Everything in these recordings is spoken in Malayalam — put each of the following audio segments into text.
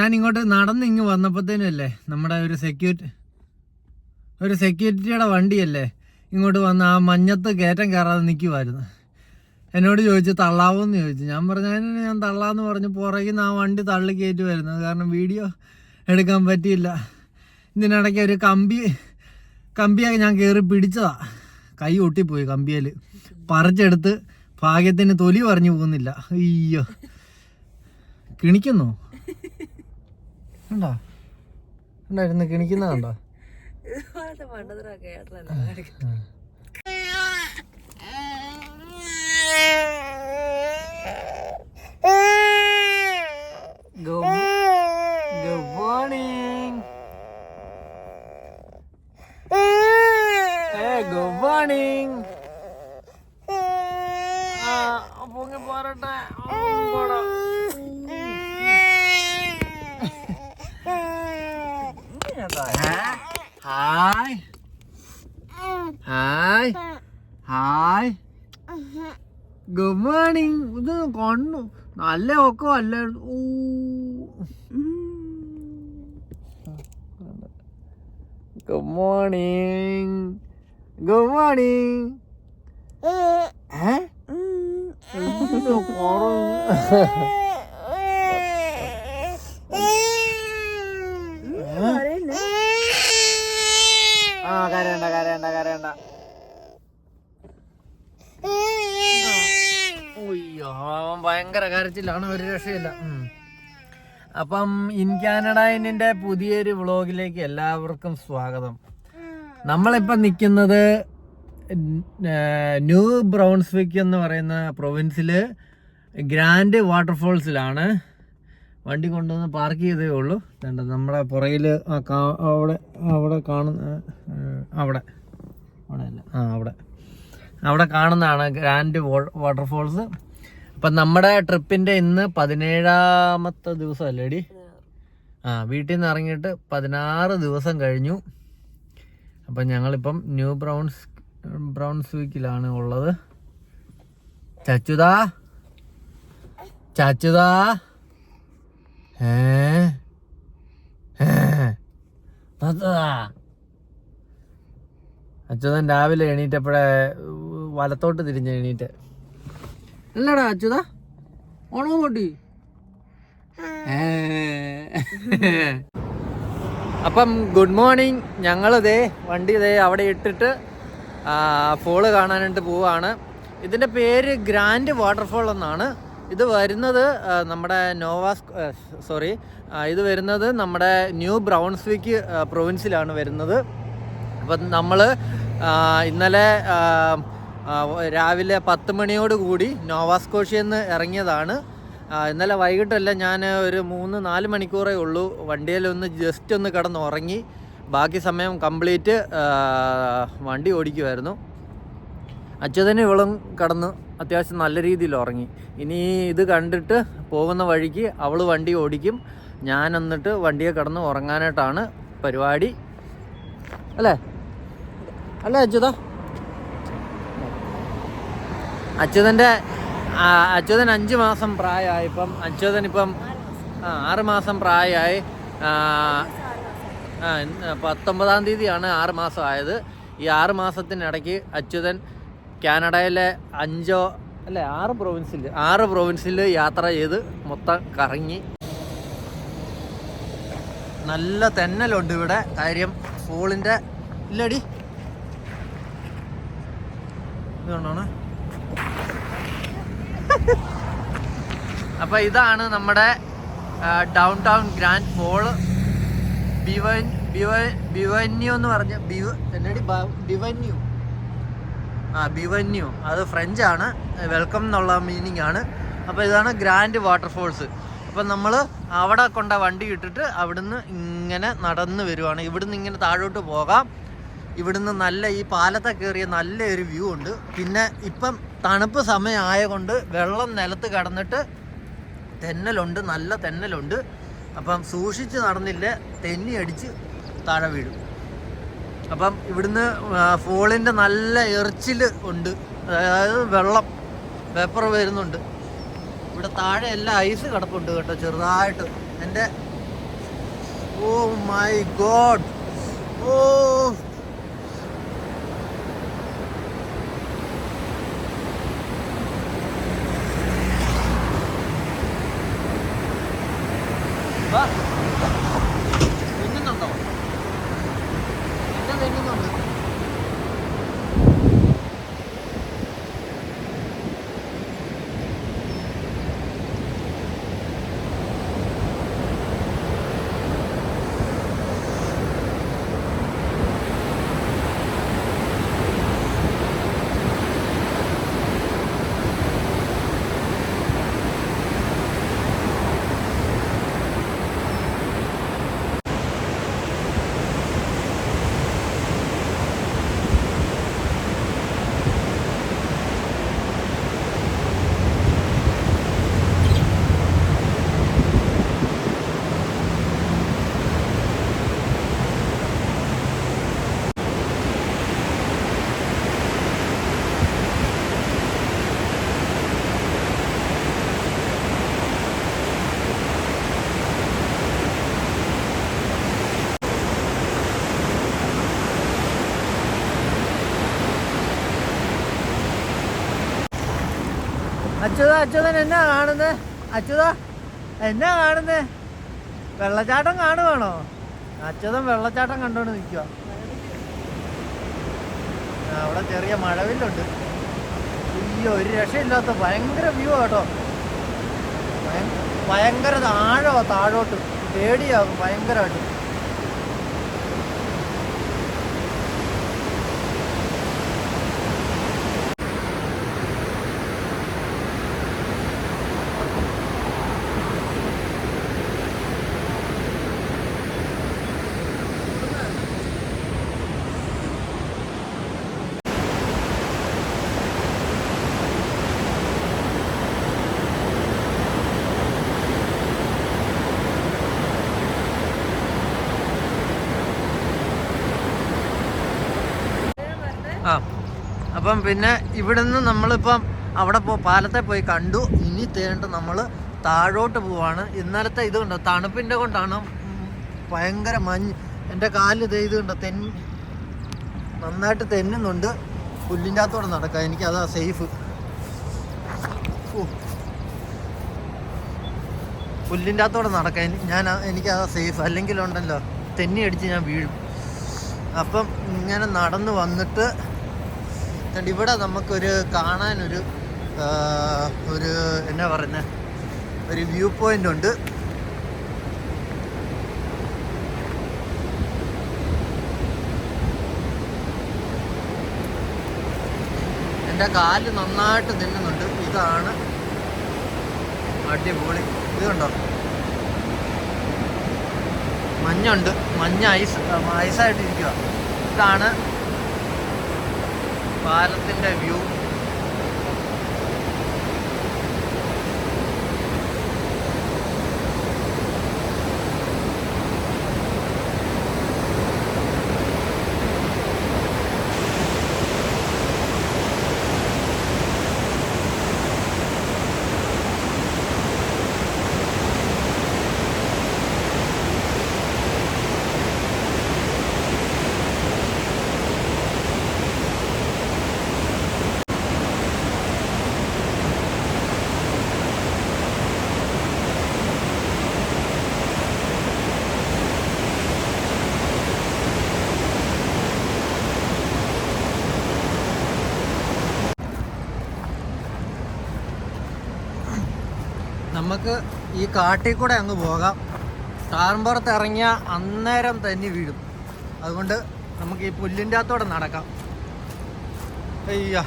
ഞാൻ ഇങ്ങോട്ട് നടന്ന് ഇങ്ങ് വന്നപ്പോഴത്തേനല്ലേ നമ്മുടെ ഒരു സെക്യൂരിറ്റിയുടെ വണ്ടിയല്ലേ ഇങ്ങോട്ട് വന്ന് ആ മഞ്ഞത്ത് കയറ്റം കയറാതെ നിൽക്കുമായിരുന്നു. എന്നോട് ചോദിച്ചു തള്ളാവോന്ന് ചോദിച്ചു. ഞാൻ പറഞ്ഞു ഞാൻ തള്ളാന്ന് പറഞ്ഞു. പുറകിൽ നിന്ന് ആ വണ്ടി തള്ളി കയറ്റുമായിരുന്നു. കാരണം വീഡിയോ എടുക്കാൻ പറ്റിയില്ല. ഇതിനിടയ്ക്ക് ഒരു കമ്പിയൊക്കെ ഞാൻ കയറി പിടിച്ചതാ. കൈ ഒട്ടിപ്പോയി കമ്പിയിൽ. പറിച്ചെടുത്ത് ഭാഗ്യത്തിന് തൊലി പറഞ്ഞു പോകുന്നില്ല. അയ്യോ കിണിക്കുന്നോ കണ്ടോ? ഉണ്ടായിരുന്നു കിണിക്കുന്ന കണ്ടോ? Good morning. Hey, good morning. പൊങ്ങി പോരട്ടെ. Hi hi hi good morning. ഇത് കണ്ണു നല്ല ഒക്കെ അല്ല. Good morning good morning. കരയണ്ട. അയ്യോ ഭയങ്കര കരച്ചിലാണ്, ഒരു രക്ഷയില്ല. അപ്പം ഇൻ കാനഡ പുതിയൊരു വ്ളോഗിലേക്ക് എല്ലാവർക്കും സ്വാഗതം. നമ്മളിപ്പം നിൽക്കുന്നത് ന്യൂ ബ്രൗൺസ്വിക്ക് എന്ന് പറയുന്ന പ്രൊവിൻസില് ഗ്രാൻഡ് വാട്ടർഫോൾസിലാണ്. വണ്ടി കൊണ്ടുവന്ന് പാർക്ക് ചെയ്തേ ഉള്ളൂ. നമ്മുടെ പുറകിൽ അവിടെ കാണുന്ന അവിടെ കാണുന്നതാണ് ഗ്രാൻഡ് വാട്ടർഫോൾസ്. അപ്പം നമ്മുടെ ട്രിപ്പിൻ്റെ ഇന്ന് 17ാമത്തെ ദിവസം അല്ലേടി? വീട്ടിൽ നിന്ന് ഇറങ്ങിയിട്ട് 16 ദിവസം കഴിഞ്ഞു. അപ്പം ഞങ്ങളിപ്പം ന്യൂ ബ്രൗൺസ്വിക്കിലാണ് ഉള്ളത്. ചച്ചുതാ അച്യുതൻ രാവിലെ എണീറ്റപ്പോഴേ വലത്തോട്ട് തിരിഞ്ഞ് എണീറ്റ്. അല്ലടാ അച്യുതാ ഓണോ പൊട്ടി. അപ്പം ഗുഡ് മോർണിംഗ്. ഞങ്ങളിതേ വണ്ടി അവിടെ ഇട്ടിട്ട് ഫോള് കാണാനായിട്ട് പോവാണ്. ഇതിൻ്റെ പേര് ഗ്രാൻഡ് വാട്ടർഫോൾ എന്നാണ്. ഇത് വരുന്നത് നമ്മുടെ ഇത് വരുന്നത് നമ്മുടെ ന്യൂ ബ്രൗൺസ്വിക്ക് പ്രൊവിൻസിലാണ് വരുന്നത്. അപ്പം നമ്മൾ ഇന്നലെ രാവിലെ 10 മണിയോടുകൂടി നോവാസ്കോഷ്യയിൽ നിന്ന് ഇറങ്ങിയതാണ്. ഇന്നലെ വൈകിട്ടല്ല, ഞാൻ ഒരു 3-4 മണിക്കൂറേ ഉള്ളൂ വണ്ടിയിലൊന്ന് ജസ്റ്റ് ഒന്ന് കിടന്ന് ഉറങ്ങി. ബാക്കി സമയം കംപ്ലീറ്റ് വണ്ടി ഓടിക്കുമായിരുന്നു. അച്യുതന് ഇവളും കിടന്ന് അത്യാവശ്യം നല്ല രീതിയിൽ ഉറങ്ങി. ഇനി ഇത് കണ്ടിട്ട് പോകുന്ന വഴിക്ക് അവൾ വണ്ടി ഓടിക്കും, ഞാൻ എന്നിട്ട് വണ്ടിയെ കിടന്ന് ഉറങ്ങാനായിട്ടാണ് പരിപാടി. അല്ലേ അച്യുത? അച്യുതൻ 5 മാസം പ്രായമായിപ്പം. അച്യുതനിപ്പം 6 മാസം പ്രായമായി. 19-ാം തീയതിയാണ് 6 മാസം ആയത്. ഈ 6 മാസത്തിനിടയ്ക്ക് അച്യുതൻ കാനഡയിലെ 6 പ്രൊവിൻസിൽ യാത്ര ചെയ്ത് മൊത്തം കറങ്ങി. നല്ല തെന്നലുണ്ട് ഇവിടെ. കാര്യം ഫോളിൻ്റെ ഇല്ലടി ഇതുകൊണ്ടാണ്. അപ്പം ഇതാണ് നമ്മുടെ ഡൗൺ ടൗൺ ഗ്രാൻഡ് ഫോള്. ബിവന്യൂ എന്ന് പറഞ്ഞ ബിവന്യൂ അത് ഫ്രഞ്ചാണ്. വെൽക്കം എന്നുള്ള മീനിങ് ആണ്. അപ്പോൾ ഇതാണ് ഗ്രാൻഡ് വാട്ടർഫോൾസ്. അപ്പം നമ്മൾ അവിടെ കൊണ്ട വണ്ടി ഇട്ടിട്ട് അവിടുന്ന് ഇങ്ങനെ നടന്ന് വരുവാണ്. ഇവിടുന്ന് ഇങ്ങനെ താഴോട്ട് പോകാം. ഇവിടുന്ന് നല്ല ഈ പാലത്തെ കയറിയ നല്ലൊരു വ്യൂ ഉണ്ട്. പിന്നെ ഇപ്പം തണുപ്പ് സമയമായതുകൊണ്ട് വെള്ളം നിലത്ത് കിടന്നിട്ട് തെന്നലുണ്ട്, നല്ല തെന്നലുണ്ട്. അപ്പം സൂക്ഷിച്ച് നടന്നില്ലേ തെന്നി അടിച്ച് താഴെ വീഴും. അപ്പം ഇവിടുന്ന് ഫോളിൻ്റെ നല്ല എറിച്ചിൽ ഉണ്ട്. അതായത് വെള്ളം പേപ്പർ വരുന്നുണ്ട്. ഇവിടെ താഴെ എല്ലാം ഐസ് കിടപ്പുണ്ട് കേട്ടോ, ചെറുതായിട്ട്. എൻ്റെ ഓ മൈ ഗോഡ്. ഓ തെന്നുന്നുണ്ടോ? എന്നെ തെന്നുന്നുണ്ട്. അച്യുതൻ എന്നാ കാണുന്നേ? അച്യുത എന്നാ കാണുന്നേ? വെള്ളച്ചാട്ടം കാണുവാണോ? അച്യുതൻ വെള്ളച്ചാട്ടം കണ്ടോണ്ട് നിൽക്കുക. അവിടെ ചെറിയ മഴവില്ലുണ്ട്. അയ്യോ, ഒരു രക്ഷയില്ലാത്ത ഭയങ്കര വ്യൂ കേട്ടോ. ഭയങ്കര ആഴമാ താഴോട്ട്. പേടിയാകും ഭയങ്കരമായിട്ട്. ആ, അപ്പം പിന്നെ ഇവിടുന്ന് നമ്മളിപ്പം അവിടെ പാലത്തെ പോയി കണ്ടു. ഇനി തേണ്ട നമ്മൾ താഴോട്ട് പോവാണ്. ഇന്നലത്തെ ഇത് കണ്ടോ, തണുപ്പിൻ്റെ കൊണ്ടാണ് ഭയങ്കര മഞ്ഞ്. എൻ്റെ കാല് ഇത് കണ്ടോ, നന്നായിട്ട് തെന്നുന്നുണ്ട്. പുല്ലിൻ്റെ അകത്തോടെ നടക്കാം. എനിക്കതാ സേഫ്. പുല്ലിൻ്റെ അകത്തോടെ നടക്കാം എനിക്കതാ സേഫ്. അല്ലെങ്കിലുണ്ടല്ലോ തെന്നി അടിച്ച് ഞാൻ വീഴും. അപ്പം ഇങ്ങനെ നടന്ന് വന്നിട്ട് ഇവിടെ നമുക്കൊരു കാണാനൊരു എന്നാ പറയുന്നത്, ഒരു വ്യൂ പോയിന്റ് ഉണ്ട്. എൻ്റെ കാല് നന്നായിട്ട് തിന്നുന്നുണ്ട്. ഇതാണ് അടിപൊളി. ഇത് കണ്ടോ, മഞ്ഞുണ്ട്. മഞ്ഞ് ഐസായിട്ടിരിക്കുക. ഇതാണ് പാലത്തിൻ്റെ വ്യൂ. നമുക്ക് ഈ കാട്ടിൽ കൂടെ അങ്ങ് പോകാം. ടാർമ്പുറത്ത് ഇറങ്ങിയ അന്നേരം തന്നെ വീഴും. അതുകൊണ്ട് നമുക്ക് ഈ പുല്ലിൻ്റെ അകത്തോടെ നടക്കാം. അയ്യ,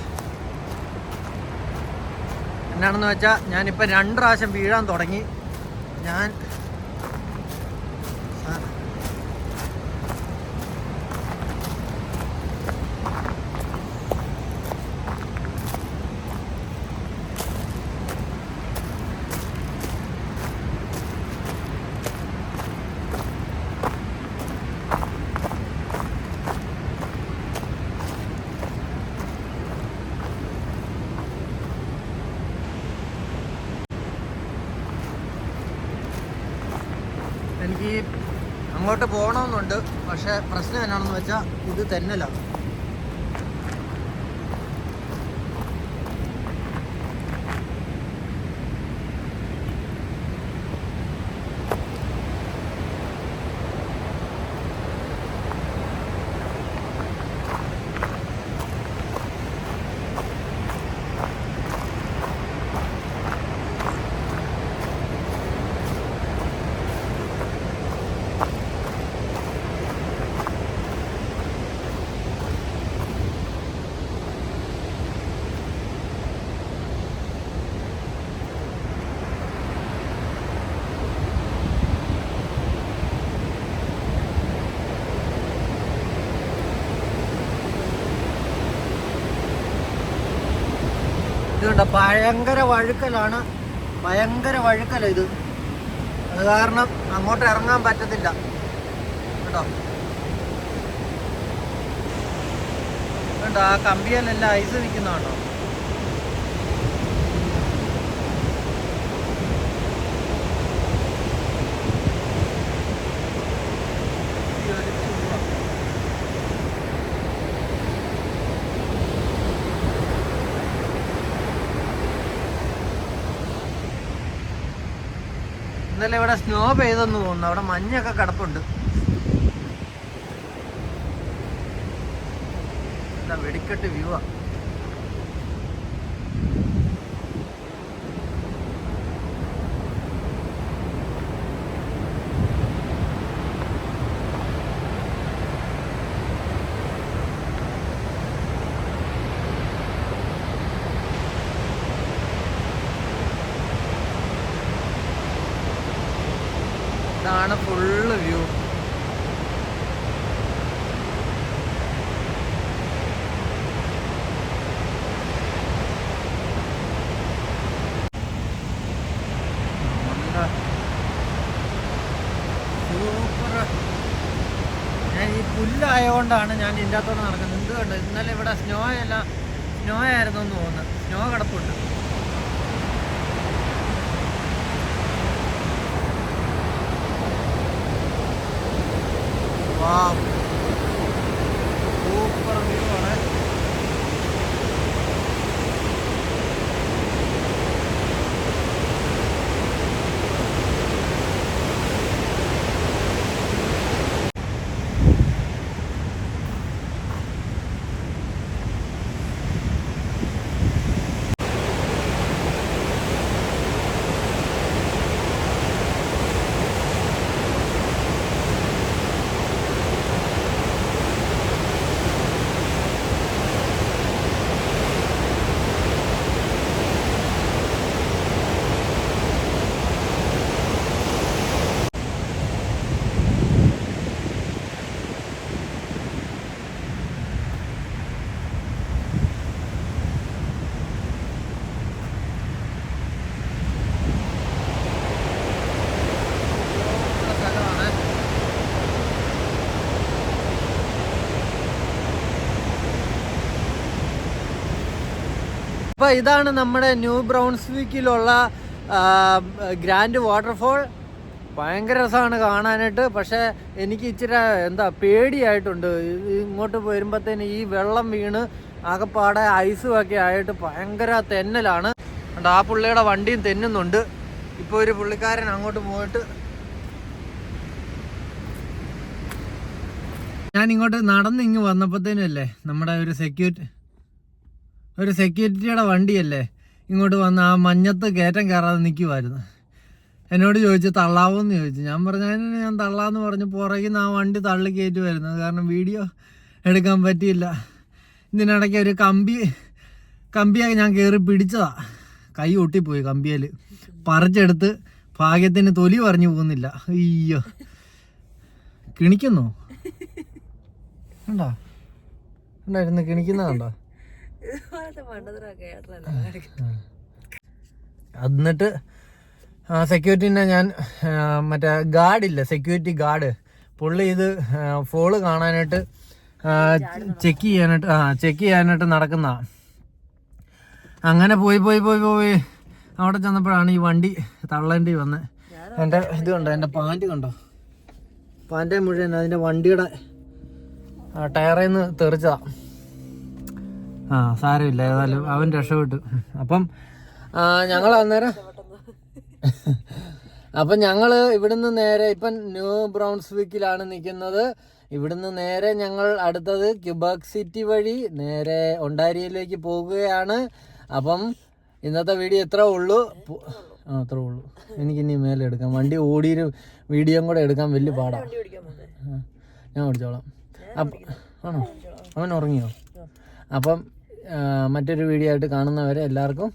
എന്നാണെന്ന് വെച്ചാൽ ഞാനിപ്പോൾ 2 പ്രാവശ്യം വീഴാൻ തുടങ്ങി. ഞാൻ അങ്ങോട്ട് പോകണമെന്നുണ്ട്, പക്ഷെ പ്രശ്നം എന്നാണെന്ന് വെച്ചാൽ ഇത് തെന്നലാണ്. ഇതുണ്ട്, ഭയങ്കര വഴുക്കലാണ്, ഭയങ്കര വഴുക്കല ഇത്. അത് കാരണം അങ്ങോട്ട് ഇറങ്ങാൻ പറ്റത്തില്ല കേട്ടോ. ആ കമ്പിയിലെല്ലാം ഐസ് നിൽക്കുന്നുണ്ടോ? ഇന്നലെ ഇവിടെ സ്നോ പെയ്തെന്ന് തോന്നുന്നു, അവിടെ മഞ്ഞൊക്കെ കിടപ്പുണ്ട്. വെടിക്കെട്ട് വ്യൂ ആ. ഇതാണ് ഫുള്ള് വ്യൂ. സൂപ്പർ. ഞാൻ ഈ പുല്ലായതുകൊണ്ടാണ് ഞാൻ ഇതിൻ്റെ അകത്തോടെ നടക്കുന്നത്. എന്ത് കണ്ടു, ഇന്നലെ ഇവിടെ സ്നോ ആയിരുന്നു എന്ന് തോന്നുന്നു. സ്നോ കിടപ്പുണ്ട്. സൂപ്പർ വ്യൂ ആണ്. അപ്പോൾ ഇതാണ് നമ്മുടെ ന്യൂ ബ്രൗൺസ്വിക്കിലുള്ള ഗ്രാൻഡ് വാട്ടർഫോൾ. ഭയങ്കര രസമാണ് കാണാനായിട്ട്. പക്ഷേ എനിക്ക് ഇച്ചിരി പേടിയായിട്ടുണ്ട്. ഇങ്ങോട്ട് വരുമ്പോഴത്തേന് ഈ വെള്ളം വീണ് ആകെപ്പാടെ ഐസും ഒക്കെ ആയിട്ട് ഭയങ്കര തെന്നലാണ്. ആ പുള്ളിയുടെ വണ്ടിയും തെന്നുന്നുണ്ട്. ഇപ്പോൾ ഒരു പുള്ളിക്കാരൻ അങ്ങോട്ട് പോയിട്ട് ഞാൻ ഇങ്ങോട്ട് നടന്ന് ഇങ്ങ് വന്നപ്പോഴത്തേനും അല്ലേ നമ്മുടെ ഒരു സെക്യൂരിറ്റിയുടെ വണ്ടിയല്ലേ ഇങ്ങോട്ട് വന്ന് ആ മഞ്ഞത്ത് കയറ്റം കയറാതെ നിൽക്കുമായിരുന്നു. എന്നോട് ചോദിച്ചു തള്ളാവോന്ന് ചോദിച്ചു. ഞാൻ പറഞ്ഞു ഞാൻ തള്ളാന്ന് പറഞ്ഞു. പുറകിൽ നിന്ന് ആ വണ്ടി തള്ളി കയറ്റുമായിരുന്നു. കാരണം വീഡിയോ എടുക്കാൻ പറ്റിയില്ല. ഇതിനിടയ്ക്ക് ഒരു കമ്പിയൊക്കെ ഞാൻ കയറി പിടിച്ചതാ. കൈ ഒട്ടിപ്പോയി കമ്പിയിൽ. പറിച്ചെടുത്ത് ഭാഗ്യത്തിന് തൊലി പറഞ്ഞു പോകുന്നില്ല. അയ്യോ, കിണിക്കുന്നോ കണ്ടോ? ഉണ്ടായിരുന്നു കിണിക്കുന്നതുണ്ടോ? എന്നിട്ട് സെക്യൂരിറ്റിനെ ഞാൻ മറ്റേ ഗാർഡില്ല, സെക്യൂരിറ്റി ഗാർഡ്, പുള്ളി ഇത് ഫോള് കാണാനായിട്ട് ചെക്ക് ചെയ്യാനായിട്ട് നടക്കുന്ന. അങ്ങനെ പോയി അവിടെ ചെന്നപ്പോഴാണ് ഈ വണ്ടി തള്ളേണ്ടി വന്നത്. എൻ്റെ ഇത് കണ്ടോ, എൻ്റെ പാൻറ് കണ്ടോ, പാൻ്റെ മുഴുവൻ അതിൻ്റെ വണ്ടിയുടെ ടയറിൽ നിന്ന് തെറിച്ചതാ. സാരമില്ല, ഏതായാലും അവൻ രക്ഷപ്പെട്ടു. അപ്പം ഞങ്ങൾ അന്നേരം അപ്പം ഞങ്ങൾ ഇവിടുന്ന് നേരെ ഇപ്പം ന്യൂ ബ്രൗൺസ്വിക്കിലാണ് നിൽക്കുന്നത്. ഇവിടുന്ന് നേരെ ഞങ്ങൾ അടുത്തത് ക്യൂബക് സിറ്റി വഴി നേരെ ഒണ്ടാരിയയിലേക്ക് പോകുകയാണ്. അപ്പം ഇന്നത്തെ വീഡിയോ ഇത്രേ ഉള്ളൂ. അത്രേ ഉള്ളൂ. എനിക്കിനി മേലെ എടുക്കാം. വണ്ടി ഓടിയൊരു വീഡിയോയും കൂടെ എടുക്കാൻ വലിയ പാടാണ്. ഞാൻ ഓടിച്ചോളാം. ആണോ? അവൻ ഉറങ്ങിയോ? അപ്പം മറ്റൊരു വീഡിയോ ആയിട്ട് കാണുന്നവരെ എല്ലാവർക്കും